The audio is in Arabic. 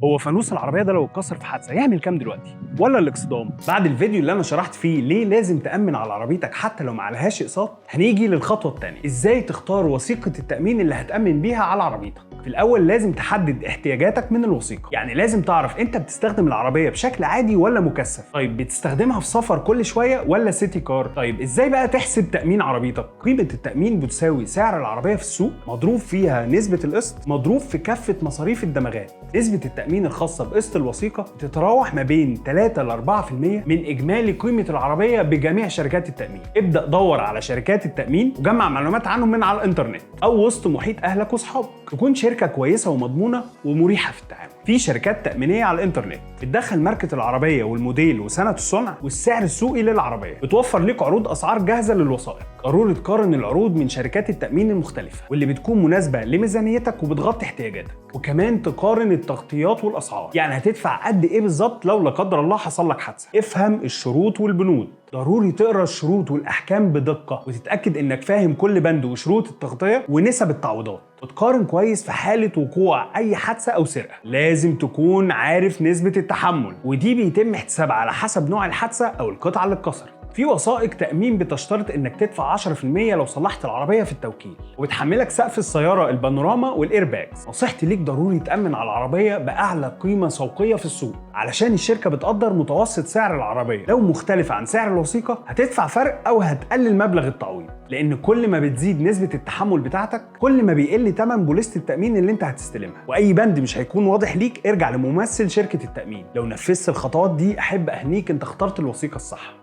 هو فانوس العربيه ده لو اتكسر في حادثه يعمل كام دلوقتي؟ ولا الاقصدام؟ بعد الفيديو اللي انا شرحت فيه ليه لازم تامن على عربيتك حتى لو ما عليهاش اقساط، هنيجي للخطوه الثانيه، ازاي تختار وثيقه التامين اللي هتامن بيها على عربيتك. في الاول لازم تحدد احتياجاتك من الوثيقه، يعني لازم تعرف انت بتستخدم العربيه بشكل عادي ولا مكثف. طيب بتستخدمها في سفر كل شويه ولا سيتي كار؟ طيب ازاي بقى تحسب تامين عربيتك؟ قيمه التامين بتساوي سعر العربيه في السوق مضروب فيها نسبه القسط مضروب في كافه مصاريف الدمغات. نسبه التامين الخاصه بقسط الوثيقه بتتراوح ما بين 3 ل 4% من اجمالي قيمه العربيه بجميع شركات التامين. ابدا دور على شركات التامين وجمع معلومات عنهم من على الانترنت او وسط محيط اهلك واصحابك. تكون شركه كويسه ومضمونه ومريحه في التعامل. في شركات تامينيه على الانترنت بتدخل ماركه العربيه والموديل وسنه الصنع والسعر السوقي للعربيه، بتوفر لك عروض اسعار جاهزه للوثائق. ضروري تقارن العروض من شركات التامين المختلفه واللي بتكون مناسبه لميزانيتك وبتغطي احتياجاتك، وكمان تقارن التغطيات والاسعار، يعني هتدفع قد ايه بالظبط لو لا قدر الله حصل لك حادثه. افهم الشروط والبنود، ضروري تقرا الشروط والاحكام بدقه وتتاكد انك فاهم كل بند وشروط التغطيه ونسب التعويضات، وتقارن كويس في حاله وقوع اي حادثه او سرقه. لازم تكون عارف نسبه التحمل، ودي بيتم احتسابها على حسب نوع الحادثه او القطعه اللي اتكسرت. في وثائق تأمين بتشترط انك تدفع 10% لو صلحت العربية في التوكيل، وبتحملك سقف السيارة البانوراما والايرباجز. نصيحتي ليك ضروري تأمن على العربية بأعلى قيمة سوقية في السوق، علشان الشركة بتقدر متوسط سعر العربية. لو مختلف عن سعر الوثيقة هتدفع فرق او هتقلل مبلغ التعويض، لان كل ما بتزيد نسبة التحمل بتاعتك كل ما بيقل ثمن بوليسة التأمين اللي انت هتستلمها. واي بند مش هيكون واضح ليك ارجع لممثل شركة التأمين. لو نفذت الخطوات دي احب اهنيك، انت اخترت الوثيقة الصح.